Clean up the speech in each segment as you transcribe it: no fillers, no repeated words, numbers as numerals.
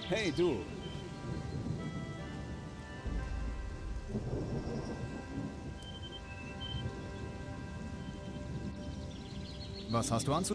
Hey, du. Was hast du anzu...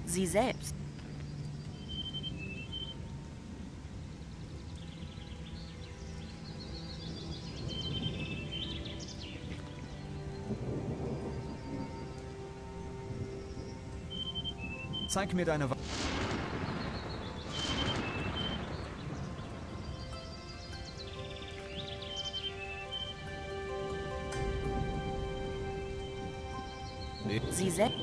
Sie selbst. Zeig mir deine... Sie selbst.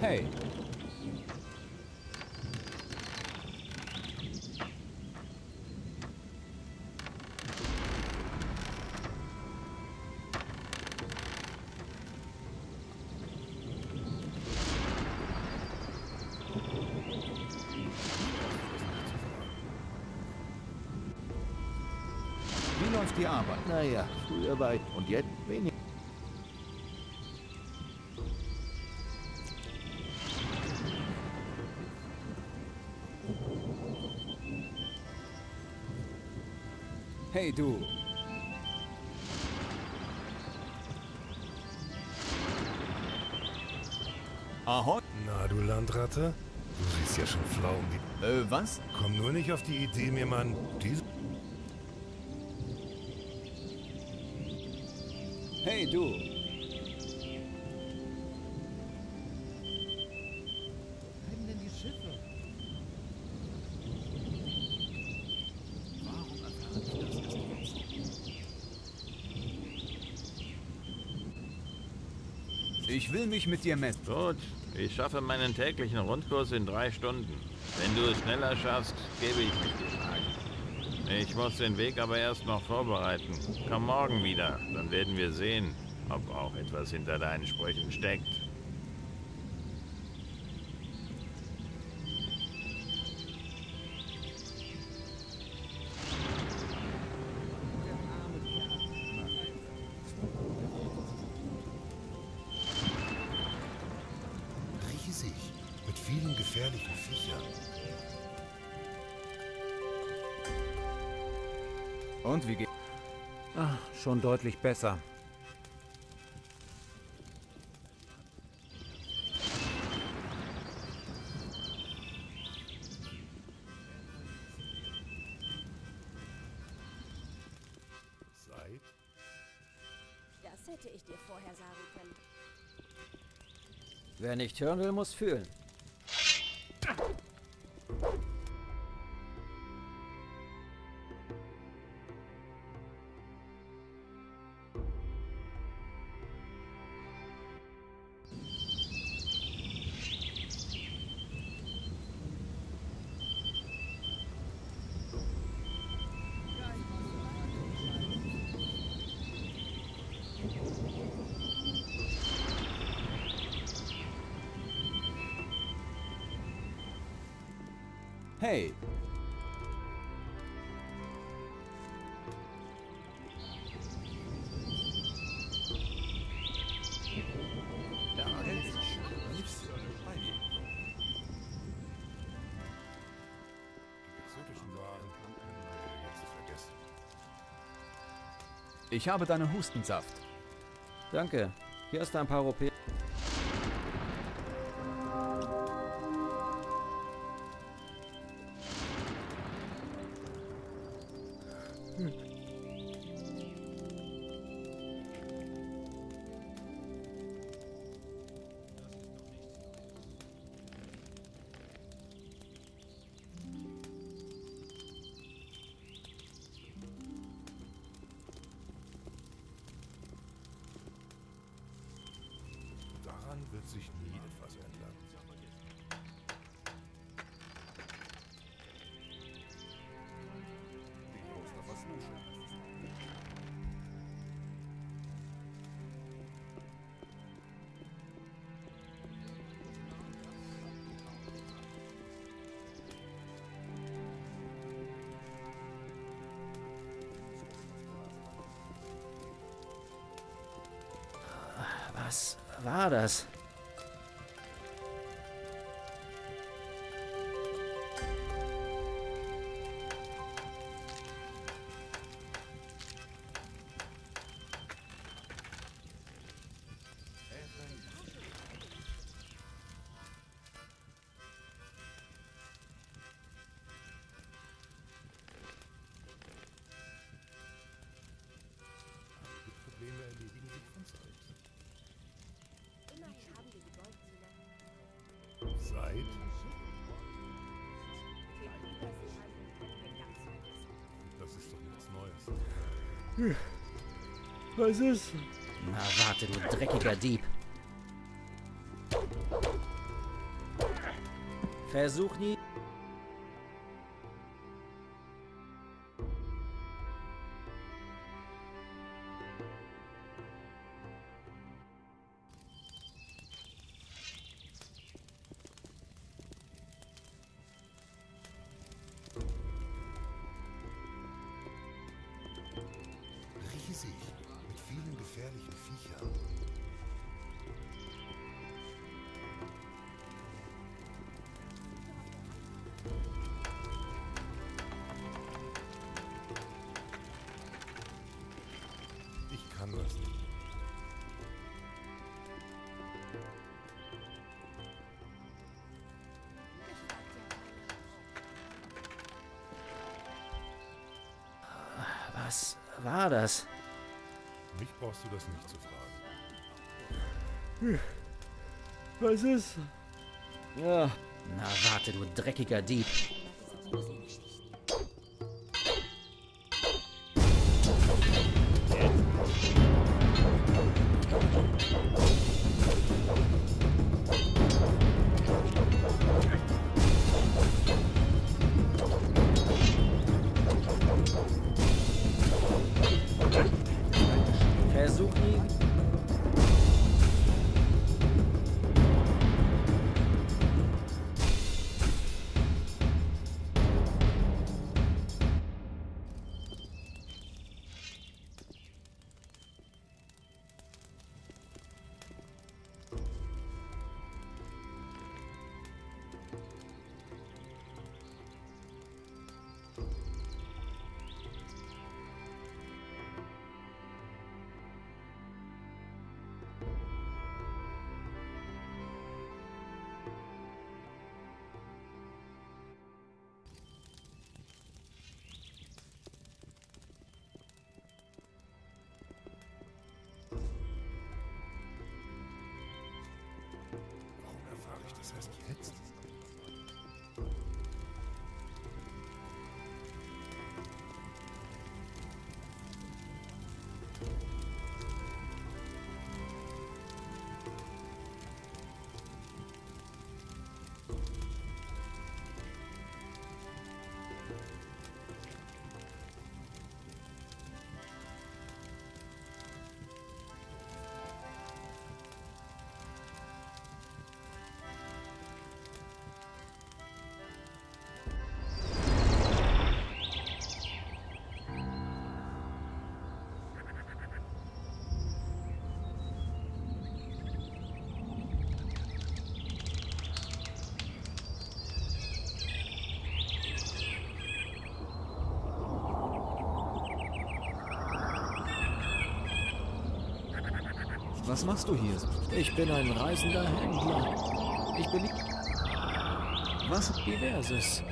Hey. Wie läuft die Arbeit? Naja, früher war ich und jetzt wenig. Hey, du. Ahoi. Na, du Landratte? Du siehst ja schon flau um die... Was? Komm nur nicht auf die Idee, mir mal diese... Hey, du. Bleiben denn die Schiffe? Warum erfahre ich das erst jetzt? Ich will mich mit dir messen. Gut, ich schaffe meinen täglichen Rundkurs in 3 Stunden. Wenn du es schneller schaffst, gebe ich mich geschlagen. Ich muss den Weg aber erst noch vorbereiten. Komm morgen wieder, dann werden wir sehen, ob auch etwas hinter deinen Sprüchen steckt. Riesig, mit vielen gefährlichen Viechern. Und wie geht... Ach, schon deutlich besser. Seit? Das hätte ich dir vorher sagen können. Wer nicht hören will, muss fühlen. Hey. Ich habe deinen Hustensaft. Danke. Hier ist ein paar Europäer. Daran wird sich nie etwas ändern. Was war das? Die Probleme erledigen sich von selbst. Immerhin haben wir die Goldmine. Seit? Den Überseehandel können wir ganz vergessen. Das ist doch nichts Neues. Was ist? Na warte, du dreckiger Dieb. Versuch nie. Riesig, mit vielen gefährlichen Viechern. Ich kann das nicht. Was war das? Mich brauchst du das nicht zu fragen. Was ist? Ja. Na warte, du dreckiger Dieb. Versuch nie. Warum erfahre ich das erst jetzt? Was machst du hier? Ich bin ein reisender Händler. Ich bin Was? diverses.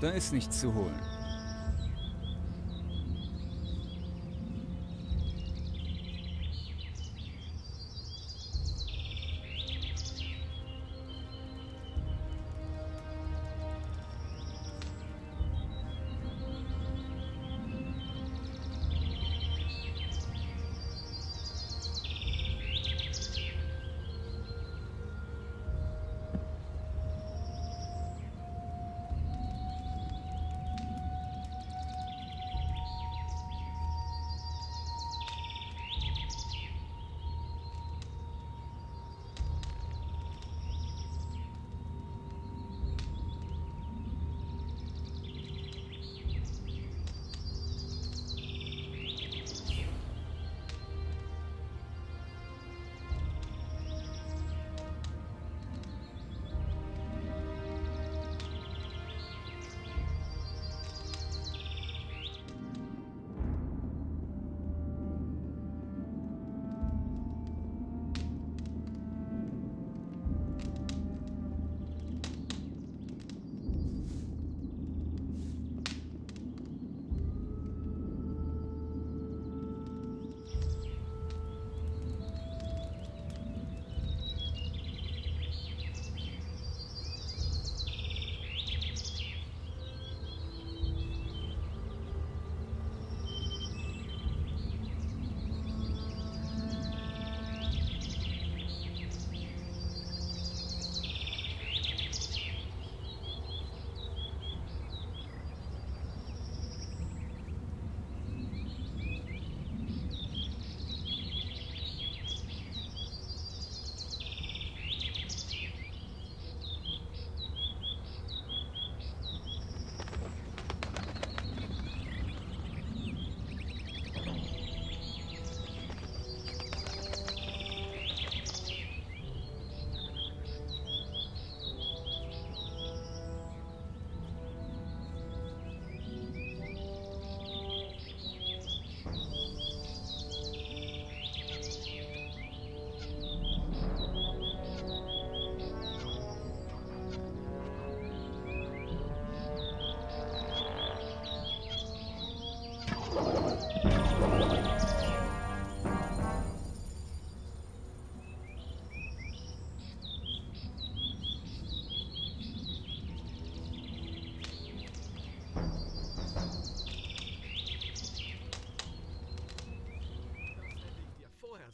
Da ist nichts zu holen.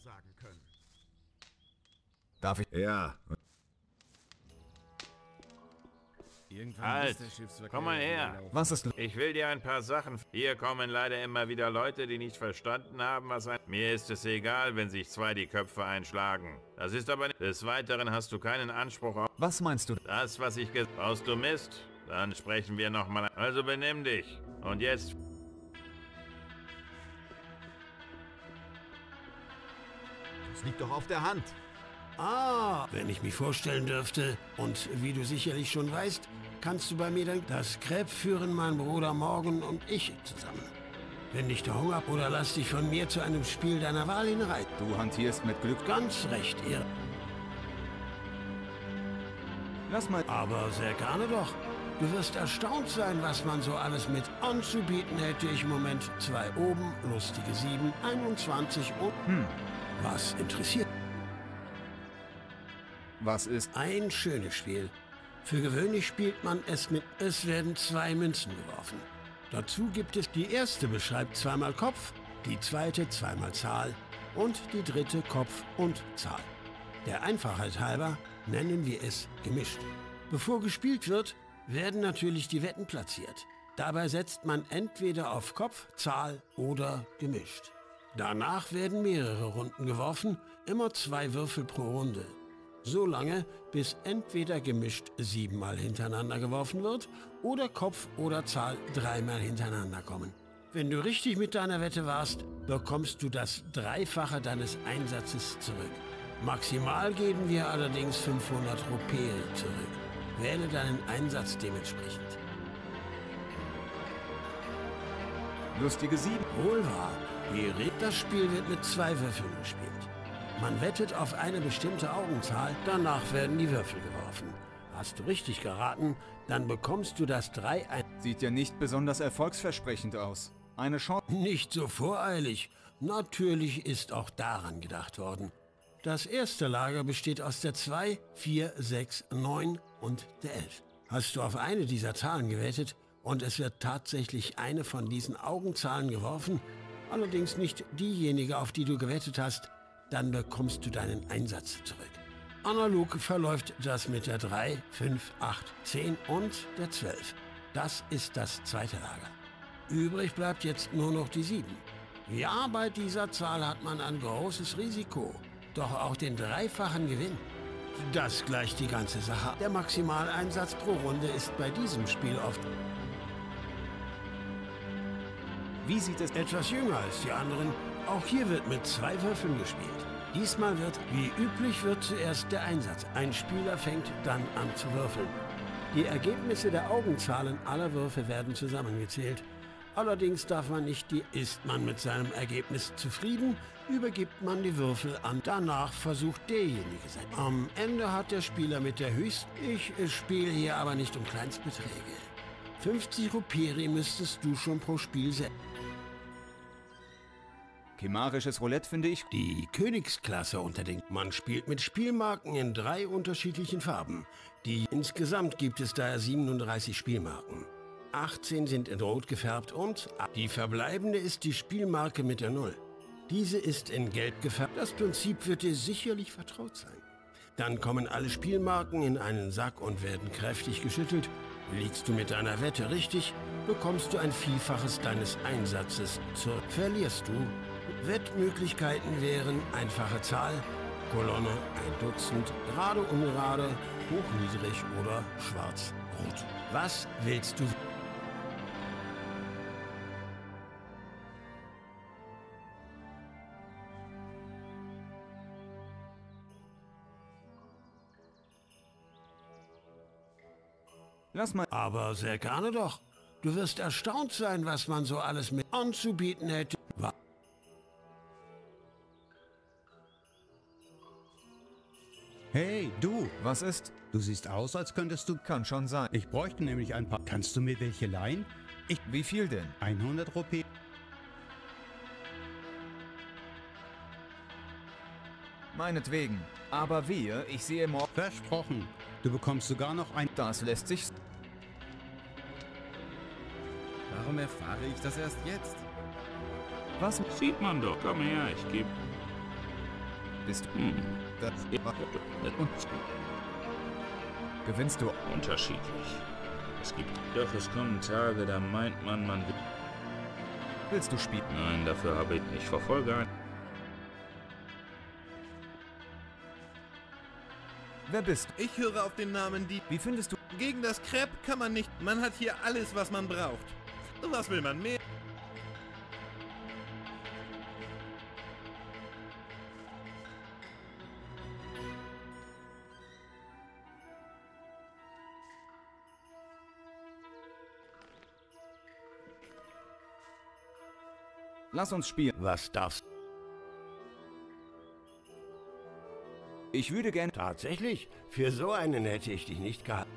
Sagen können. Darf ich? Ja. Halt! Komm mal her! Was ist? Ich will dir ein paar Sachen... Hier kommen leider immer wieder Leute, die nicht verstanden haben, was ein... Mir ist es egal, wenn sich zwei die Köpfe einschlagen. Das ist aber nicht... Des Weiteren hast du keinen Anspruch auf... Was meinst du? Das, was ich gesagt... Brauchst du Mist? Dann sprechen wir nochmal... Also benimm dich. Und jetzt... Das liegt doch auf der Hand. Ah, wenn ich mich vorstellen dürfte, und wie du sicherlich schon weißt, kannst du bei mir dann das Crepe führen, mein Bruder Morgan und ich zusammen. Wenn dich der Hunger oder lass dich von mir zu einem Spiel deiner Wahl hinreiten. Du hantierst mit Glück. Ganz recht, ihr. Lass mal. Aber sehr gerne doch. Du wirst erstaunt sein, was man so alles mit anzubieten hätte. Ich im Moment 2 oben, lustige 7, 21 und... Was interessiert? Was ist? Ein schönes Spiel. Für gewöhnlich spielt man es mit, es werden 2 Münzen geworfen. Dazu gibt es, die erste beschreibt zweimal Kopf, die zweite zweimal Zahl und die dritte Kopf und Zahl. Der Einfachheit halber nennen wir es gemischt. Bevor gespielt wird, werden natürlich die Wetten platziert. Dabei setzt man entweder auf Kopf, Zahl oder gemischt. Danach werden mehrere Runden geworfen, immer 2 Würfel pro Runde. So lange, bis entweder gemischt 7-mal hintereinander geworfen wird oder Kopf oder Zahl 3-mal hintereinander kommen. Wenn du richtig mit deiner Wette warst, bekommst du das Dreifache deines Einsatzes zurück. Maximal geben wir allerdings 500 Rupee zurück. Wähle deinen Einsatz dementsprechend. Lustige 7. Wohl wahr. Das Spiel wird mit 2 Würfeln gespielt. Man wettet auf eine bestimmte Augenzahl, danach werden die Würfel geworfen. Hast du richtig geraten, dann bekommst du das 3 ein. Sieht ja nicht besonders erfolgsversprechend aus. Eine Chance. Nicht so voreilig. Natürlich ist auch daran gedacht worden. Das erste Lager besteht aus der 2, 4, 6, 9 und der 11. Hast du auf eine dieser Zahlen gewettet und es wird tatsächlich eine von diesen Augenzahlen geworfen, allerdings nicht diejenige, auf die du gewettet hast, dann bekommst du deinen Einsatz zurück. Analog verläuft das mit der 3, 5, 8, 10 und der 12. Das ist das zweite Lager. Übrig bleibt jetzt nur noch die 7. Ja, bei dieser Zahl hat man ein großes Risiko, doch auch den dreifachen Gewinn. Das gleicht die ganze Sache. Der Maximaleinsatz pro Runde ist bei diesem Spiel oft Wie sieht es etwas jünger als die anderen. Auch hier wird mit 2 Würfeln gespielt. Diesmal wird, wie üblich, wird zuerst der Einsatz. Ein Spieler fängt dann an zu würfeln. Die Ergebnisse der Augenzahlen aller Würfe werden zusammengezählt. Allerdings darf man nicht ist man mit seinem Ergebnis zufrieden, übergibt man die Würfel an. Danach versucht derjenige sein. Am Ende hat der Spieler mit der höchsten. Ich spiele hier aber nicht um Kleinstbeträge. 50 Ruperi müsstest du schon pro Spiel setzen. Chimarisches Roulette finde ich. Die Königsklasse unter den... Man spielt mit Spielmarken in 3 unterschiedlichen Farben. Insgesamt gibt es daher 37 Spielmarken. 18 sind in Rot gefärbt und die verbleibende ist die Spielmarke mit der 0. Diese ist in Gelb gefärbt. Das Prinzip wird dir sicherlich vertraut sein. Dann kommen alle Spielmarken in einen Sack und werden kräftig geschüttelt. Liegst du mit deiner Wette richtig, bekommst du ein Vielfaches deines Einsatzes zurück. Verlierst du, Wettmöglichkeiten wären einfache Zahl, Kolonne, ein Dutzend, gerade, ungerade, hoch, niedrig oder schwarz, rot. Was willst du? Lass mal. Aber sehr gerne doch. Du wirst erstaunt sein, was man so alles mit anzubieten hätte. Hey, du! Was ist? Du siehst aus, als könntest du... Kann schon sein. Ich bräuchte nämlich ein paar... Kannst du mir welche leihen? Wie viel denn? 100 Rupee. Meinetwegen. Aber wehe, ich sehe morgen... Versprochen. Du bekommst sogar noch ein... Das lässt sich... Warum erfahre ich das erst jetzt? Was? Sieht man doch. Komm her, ich gebe... Bist du... Das... Gewinnst du... Unterschiedlich. Es gibt... Doch es kommen Tage, da meint man, man will... Willst du spielen? Nein, dafür habe ich nicht. Verfolge ein... Wer bist du? Ich höre auf den Namen Dieb. Wie findest du... Gegen das Crepe kann man nicht... Man hat hier alles, was man braucht. Und was will man mehr? Lass uns spielen. Was darfst? Ich würde gern... Tatsächlich? Für so einen hätte ich dich nicht gehabt.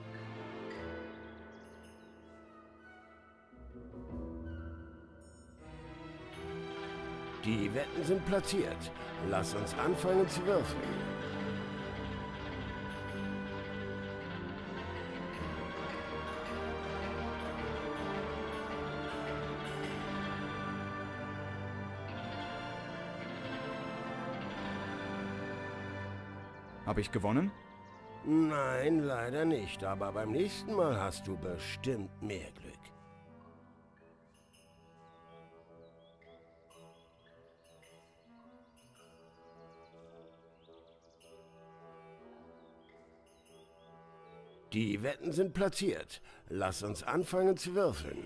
Die Wetten sind platziert. Lass uns anfangen zu würfeln. Habe ich gewonnen? Nein, leider nicht. Aber beim nächsten Mal hast du bestimmt mehr Glück. Die Wetten sind platziert. Lass uns anfangen zu würfeln.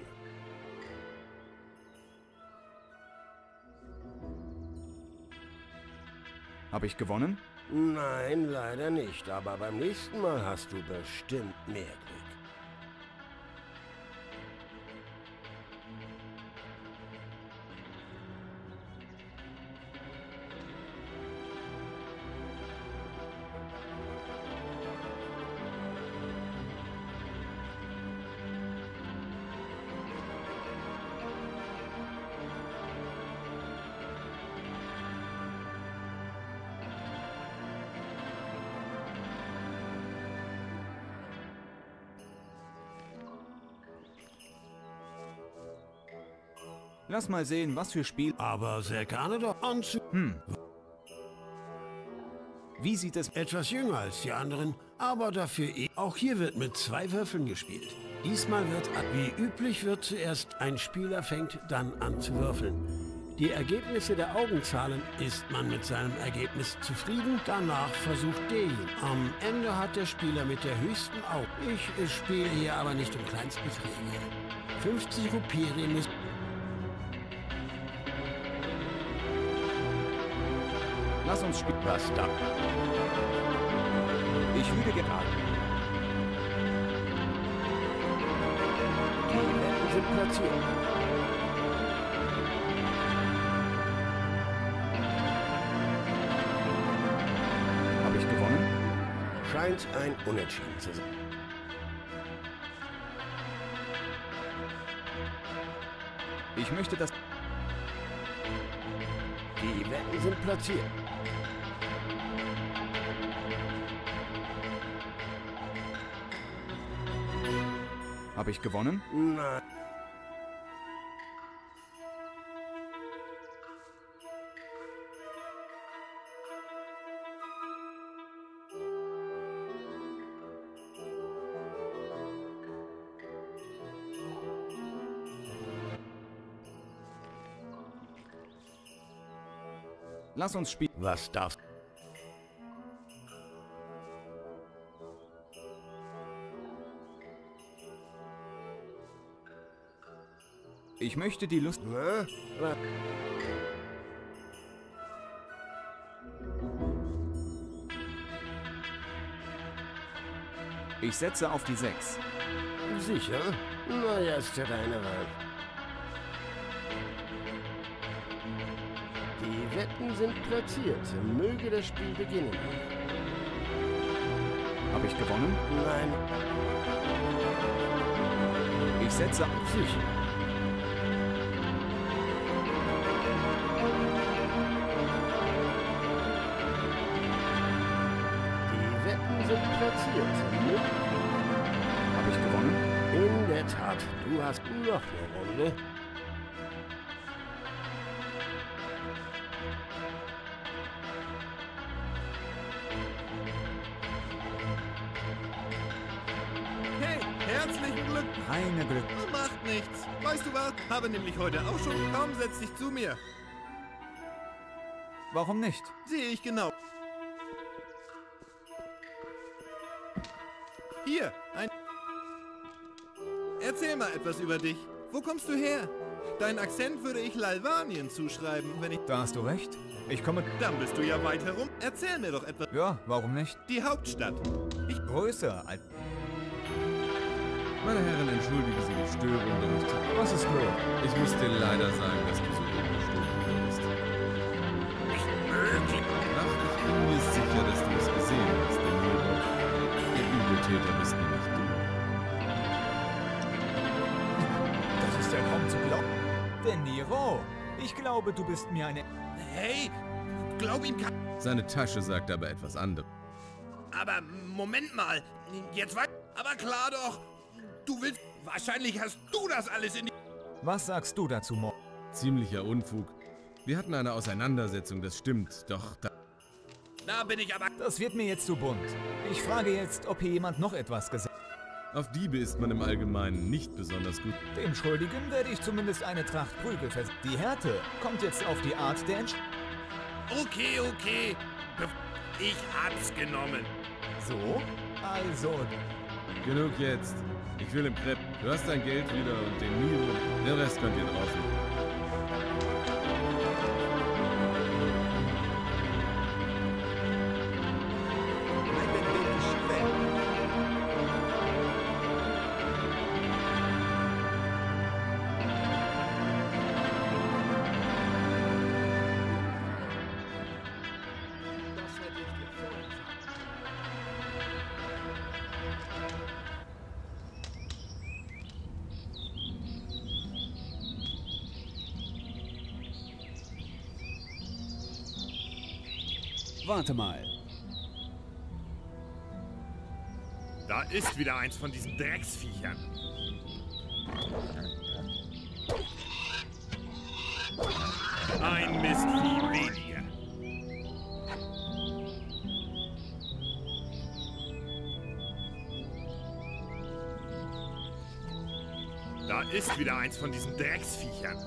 Habe ich gewonnen? Nein, leider nicht. Aber beim nächsten Mal hast du bestimmt mehr Glück. Lass mal sehen, was für Spiel... Aber sehr gerne doch anzu... Wie sieht es... Etwas jünger als die anderen, aber dafür Auch hier wird mit 2 Würfeln gespielt. Diesmal wird, wie üblich, wird zuerst ein Spieler fängt dann an zu würfeln. Die Ergebnisse der Augenzahlen ist man mit seinem Ergebnis zufrieden, danach versucht derjenige. Am Ende hat der Spieler mit der höchsten Augen. Ich spiele hier aber nicht um Kleinstbeträge. 50 Rupien müssen... Lass uns spielen. Was da? Ich würde gerade. Die Wetten sind platziert. Habe ich gewonnen? Scheint ein Unentschieden zu sein. Ich möchte das... Die Wetten sind platziert. Habe ich gewonnen? Nein. Lass uns spielen. Was darfst... Ich möchte die Lust... Na? Ich setze auf die 6. Sicher? Na ja, ist ja deine Wahl. Die Wetten sind platziert. Möge das Spiel beginnen. Habe ich gewonnen? Nein. Ich setze auf sicher. Die Wetten sind platziert. Habe ich gewonnen? In der Tat. Du hast noch eine Runde. Hey, herzlichen Glück. Keine Glück. Macht nichts. Weißt du was? Habe nämlich heute auch schon. Kaum setz dich zu mir. Warum nicht? Sehe ich genau. Hier, ein... Erzähl mal etwas über dich. Wo kommst du her? Deinen Akzent würde ich Lalvanien zuschreiben, wenn ich... Da hast du recht. Ich komme... Dann bist du ja weit herum. Erzähl mir doch etwas. Ja, warum nicht? Die Hauptstadt. Größer als... Meine Herren, entschuldigen Sie die Störung, denn was ist los? Ich muss dir leider sagen, dass du so überstunden wurdest. Nicht möglich. Ach, ich bin mir sicher, dass du es gesehen hast, denn Nero, der Übeltäter bist nämlich du. Das ist ja kaum zu glauben. Denn Nero, ich glaube, du bist mir eine... Hey, glaub ihm kein... Seine Tasche sagt aber etwas anderes. Aber Moment mal, jetzt weiß... Aber klar doch, du willst... Wahrscheinlich hast du das alles in die... Was sagst du dazu, Mo? Ziemlicher Unfug. Wir hatten eine Auseinandersetzung, das stimmt, doch Da bin ich aber... Das wird mir jetzt zu bunt. Ich frage jetzt, ob hier jemand noch etwas gesagt hat. auf Diebe ist man im Allgemeinen nicht besonders gut. Dem Schuldigen werde ich zumindest eine Tracht Prügel versetzen. Die Härte kommt jetzt auf die Art der Entscheidung. Okay, okay. Ich hab's genommen. So? Also... Genug jetzt. Ich will im Crepe. Du hast dein Geld wieder und den Nero. Den Rest könnt ihr draußen. Warte mal. Da ist wieder eins von diesen Drecksviechern. Ein Mistvieh weniger. Da ist wieder eins von diesen Drecksviechern.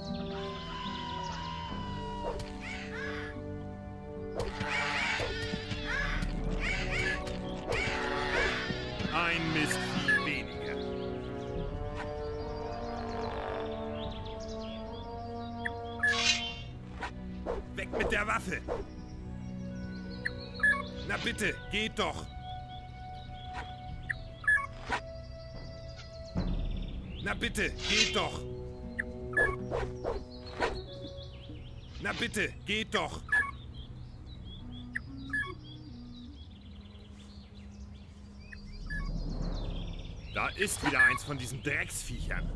Ein Mistvieh weniger. Weg mit der Waffe! Na bitte, geht doch! Na bitte, geht doch! Na bitte, geht doch! Da ist wieder eins von diesen Drecksviechern.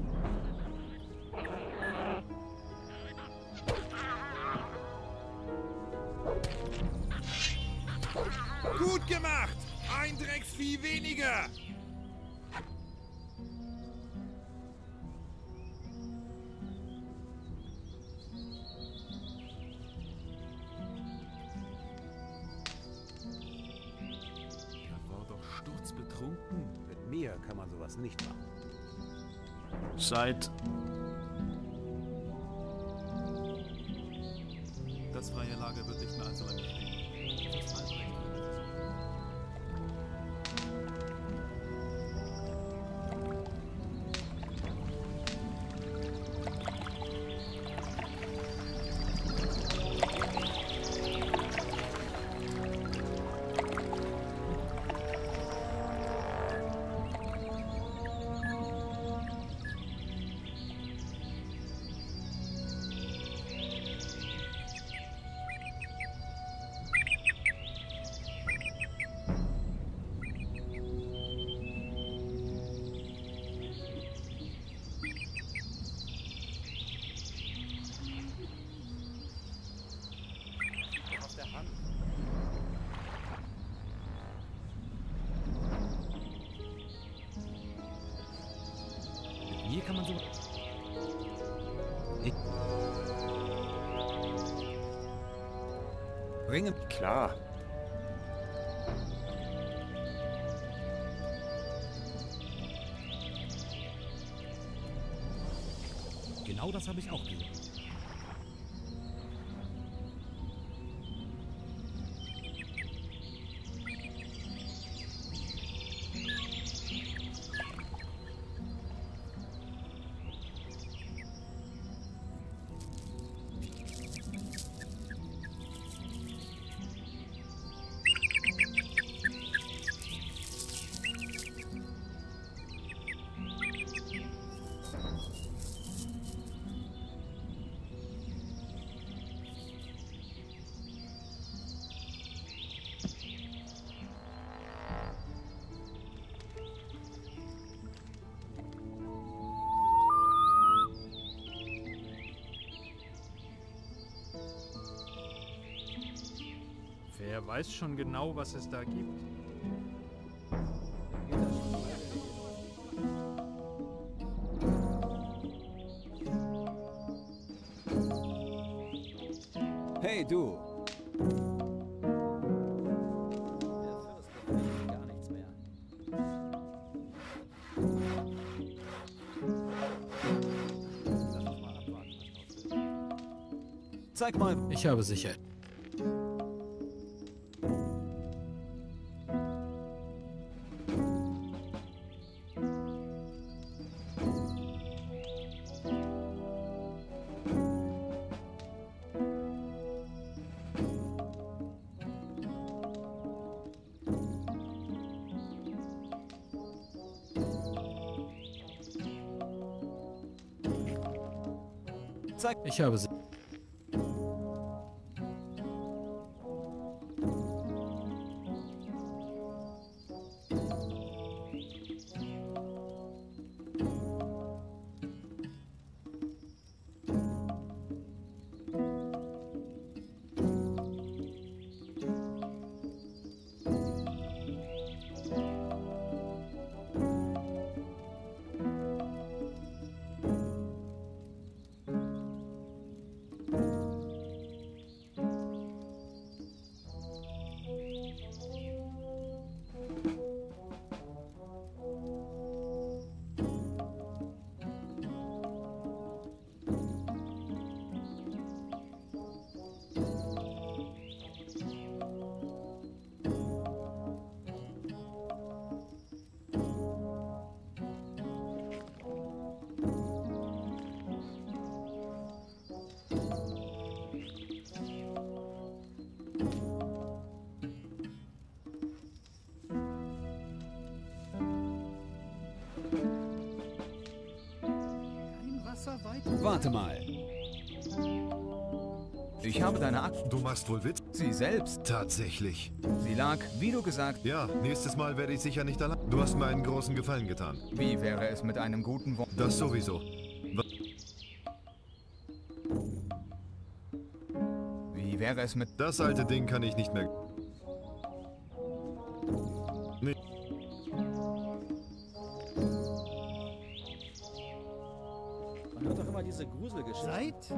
Gut gemacht! Ein Drecksvieh weniger! Sturzbetrunken? Mit mir kann man sowas nicht machen. Seit... Das freie Lager wird nicht mehr allzu lange stehen. Das Albrecht Hier kann man so... Bringen. Klar. Genau das habe ich auch gesehen. Wer weiß schon genau, was es da gibt? Hey, du! Gar nichts mehr. Zeig mal. Ich habe sicher. Ich habe sie. Warte mal. Ich habe deine Akte. Du machst wohl Witz? Sie selbst. Tatsächlich. Sie lag, wie du gesagt. Ja, nächstes Mal werde ich sicher nicht allein. Du hast mir einen großen Gefallen getan. Wie wäre es mit einem guten Wort? Das sowieso. Wie wäre es mit... Das alte Ding kann ich nicht mehr... Nee. Man hört doch immer diese Gruselgeschichten. Seit?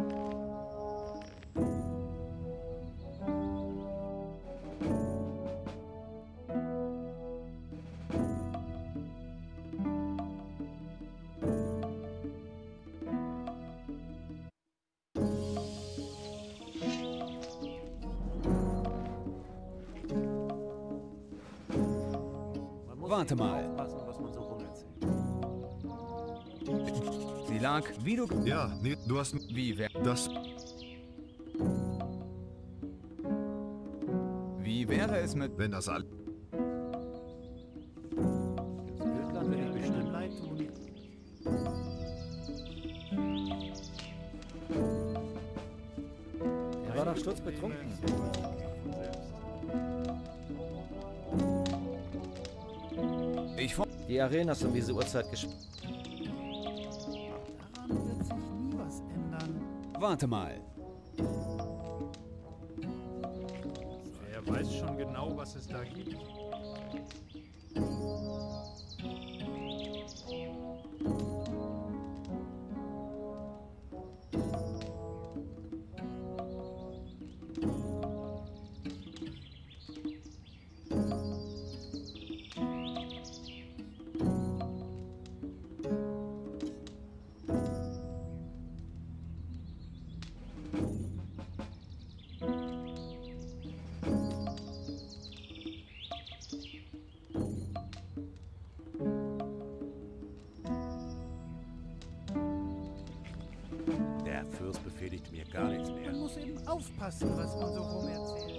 Warte mal. Aufpassen, was man so rumerzählt. Sie lag, wie du... Ja, nee, du hast... Wie wäre... Das... Wie wäre es mit... Wenn das all... Dann will ich bestimmt leid tun. Er war doch sturzbetrunken. Die Arena ist um diese Uhrzeit gespielt. Daran wird sich nie was ändern. Warte mal. Wer weiß schon genau, was es da gibt? Der Fürst befehligt mir gar nichts mehr. Man muss eben aufpassen, was man so rumerzählt.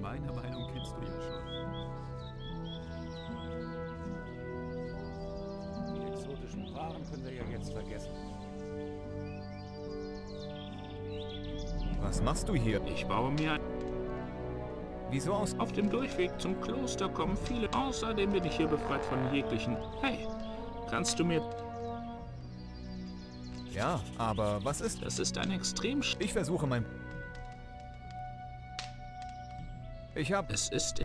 Meine Meinung kennst du ja schon. Die exotischen Waren können wir ja jetzt vergessen. Was machst du hier? Ich baue mir ein... Wieso aus? Auf dem Durchweg zum Kloster kommen viele. Außerdem bin ich hier befreit von jeglichen... Hey, kannst du mir... Ja, aber was ist? Das ist ein extrem... Ich versuche mein... Es ist...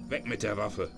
Weg mit der Waffe.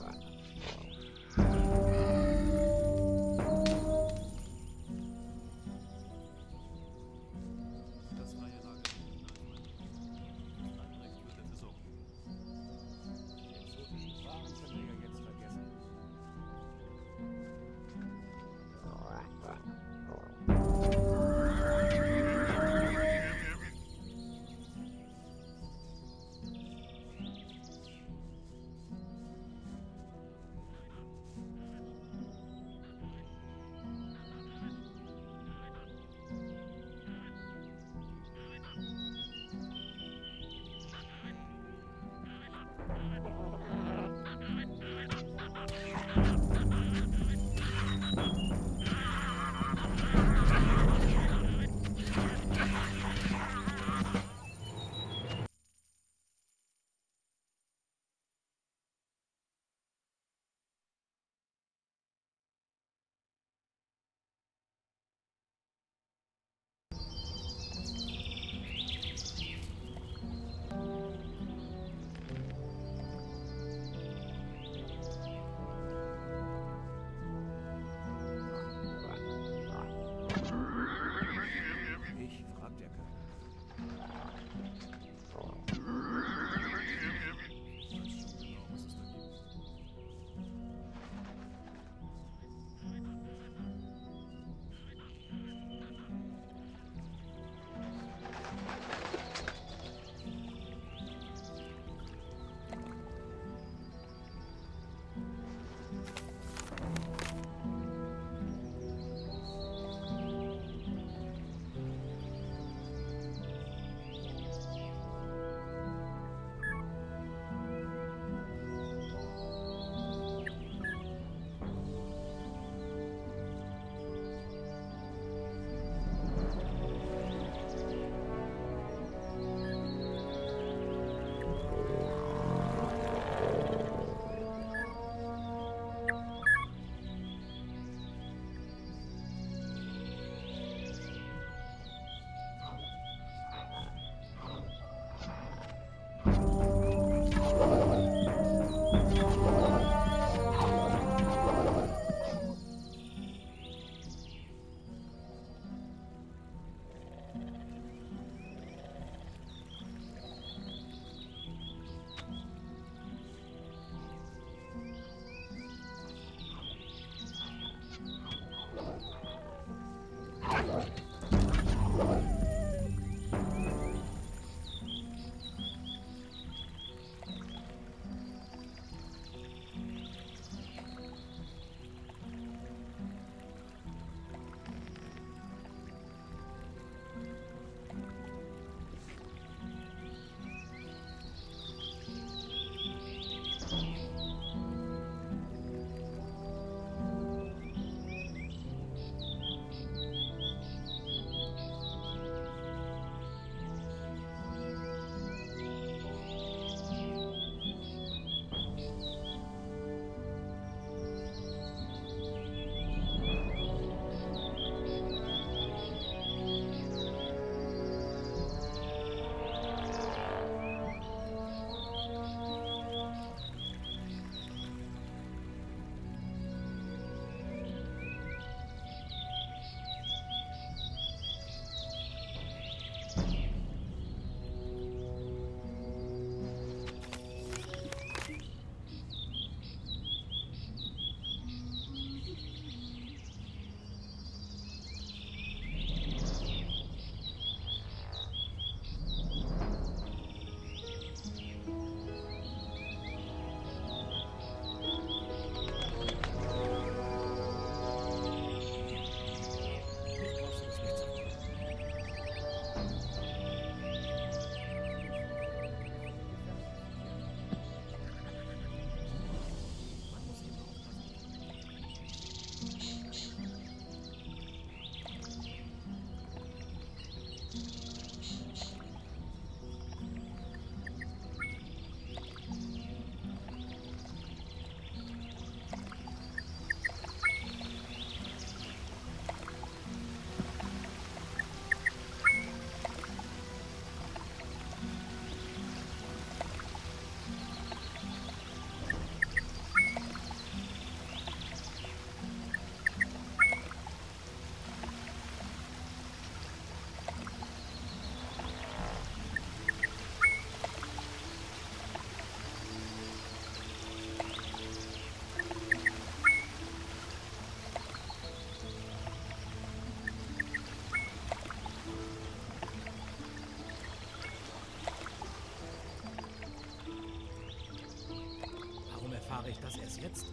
ich das erst jetzt?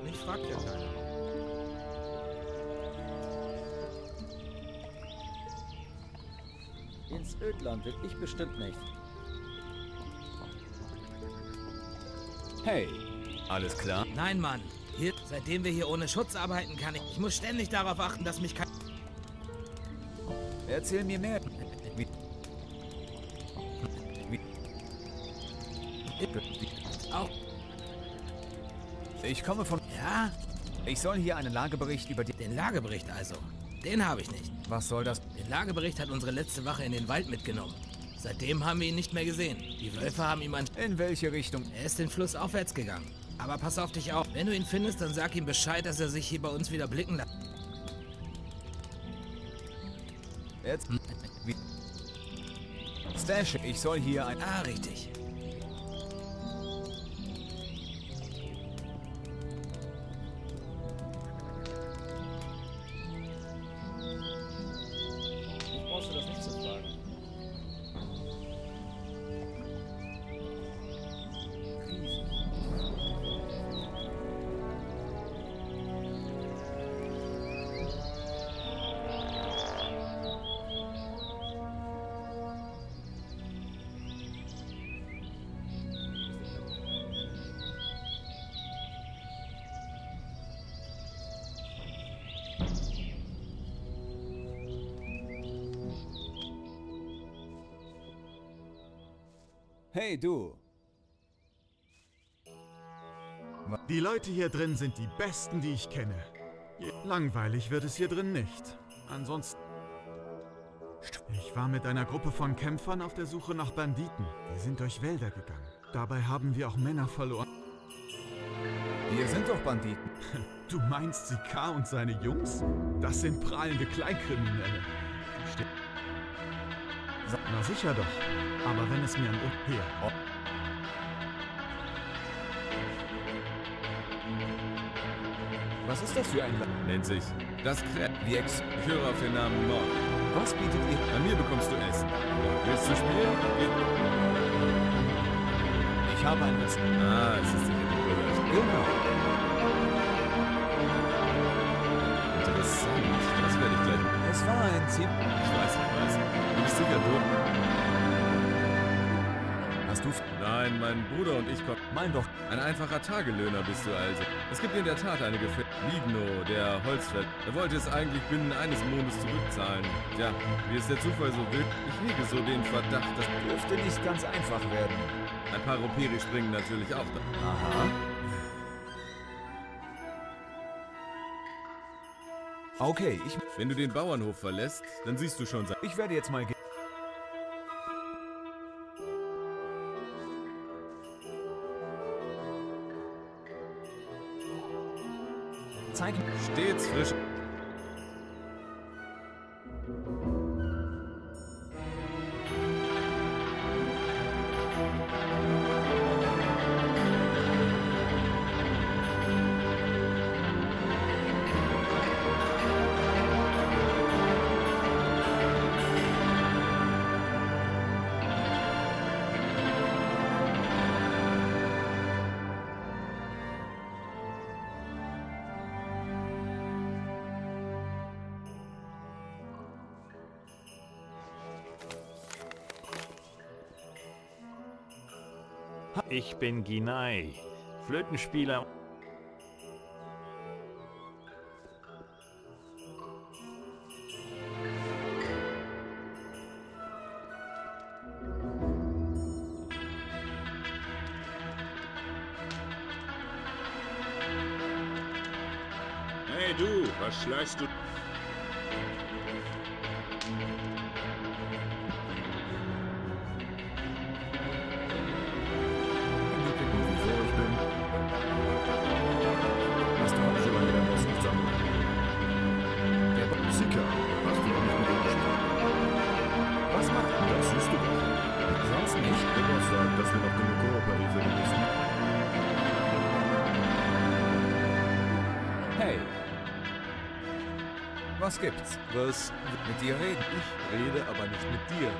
Mich fragt ja keiner. Ins Ödland will ich bestimmt nicht. Hey, alles klar? Nein, Mann. Hier, seitdem wir hier ohne Schutz arbeiten, kann ich muss ständig darauf achten, dass mich kein... Erzähl mir mehr. Auch. Ich komme von... Ja? Ich soll hier einen Lagebericht über die... Den Lagebericht also. Den habe ich nicht. Was soll das? Den Lagebericht hat unsere letzte Wache in den Wald mitgenommen. Seitdem haben wir ihn nicht mehr gesehen. Die Wölfe haben ihm In welche Richtung? Er ist den Fluss aufwärts gegangen. Aber pass auf dich auf. Wenn du ihn findest, dann sag ihm Bescheid, dass er sich hier bei uns wieder blicken lässt. Jetzt? Wie? Stash, ich soll hier ein... Ah, richtig. Brauchst du das nicht zu fragen? Hey, du. Die Leute hier drin sind die besten, die ich kenne. Langweilig wird es hier drin nicht. Ansonsten... Ich war mit einer Gruppe von Kämpfern auf der Suche nach Banditen. Wir sind durch Wälder gegangen. Dabei haben wir auch Männer verloren. Wir sind doch Banditen. Du meinst Sikaar und seine Jungs? Das sind prahlende Kleinkriminelle. Na sicher doch. Aber wenn es mir an her... Was ist das für ein Land? Nennt sich das Kriegs. Ich höre auf den Namen Mord. Was bietet ihr? Bei mir bekommst du Essen. Willst du spielen? Ich habe ein Witz. Ah, es ist die Brille. Genau. Interessant. Das werde ich gleich. Es war ein Ziel. Ich weiß. Du bist sicher dumm. Hast du... Nein, mein Bruder und ich kommen. Mein doch. Ein einfacher Tagelöhner bist du also. Es gibt in der Tat eine Gefährtin. Ligno, der Holzfeld. Er wollte es eigentlich binnen eines Mondes zurückzahlen. Tja, wie es der Zufall so will, ich hege so den Verdacht, das dürfte nicht ganz einfach werden. Ein paar Roperi springen natürlich auch da. Aha. Okay, Wenn du den Bauernhof verlässt, dann siehst du schon... Ich werde jetzt mal... Zeig mir... Stets frisch. Ich bin Ginai, Flötenspieler. Hey du, was schleichst du? Was gibt's? Was? Mit dir reden? Ich rede aber nicht mit dir.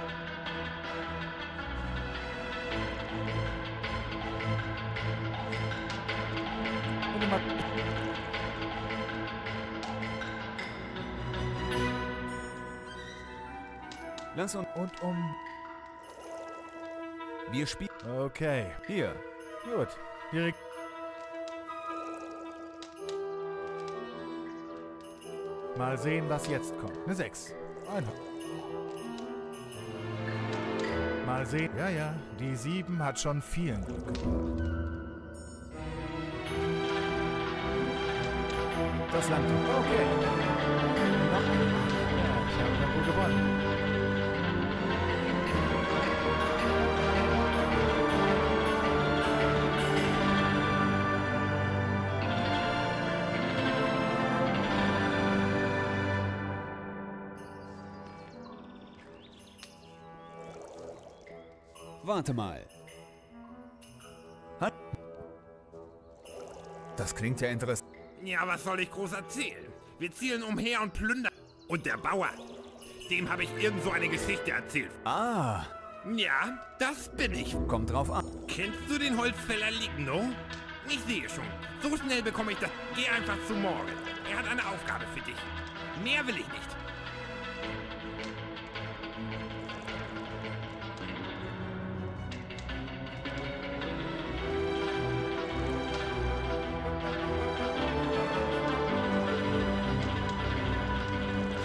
Lass uns wir spielen. Okay. Hier. Gut. Direkt. Mal sehen, was jetzt kommt. Eine 6. Mal sehen. Ja, ja. Die 7 hat schon vielen Glück gebracht. Das Land. Okay. Ja, ich habe dann wohl gewonnen. Warte mal. Das klingt ja interessant. Ja, was soll ich groß erzählen? Wir zielen umher und plündern. Und der Bauer, dem habe ich irgend so eine Geschichte erzählt. Ah. Ja, das bin ich. Kommt drauf an. Kennst du den Holzfäller Ligno? Ich sehe schon. So schnell bekomme ich das. Geh einfach zu Morgan. Er hat eine Aufgabe für dich. Mehr will ich nicht.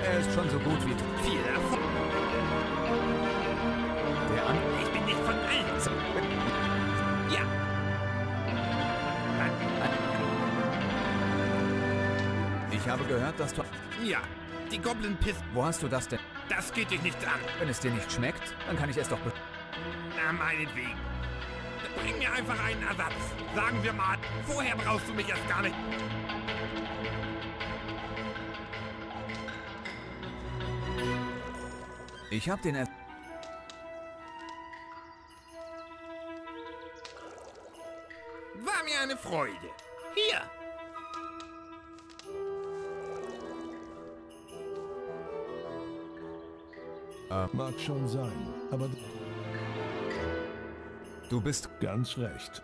Er ist schon so gut wie viel Erfolg. Ich bin nicht von allen. Ja. Ich habe gehört, dass du... Ja, die Goblin-Pist... Wo hast du das denn? Das geht dich nicht an. Wenn es dir nicht schmeckt, dann kann ich es doch... Na, meinetwegen. Bring mir einfach einen Ersatz. Sagen wir mal, vorher brauchst du mich erst gar nicht... Ich hab den... War mir eine Freude. Hier. Mag schon sein, aber... Du bist... Ganz recht.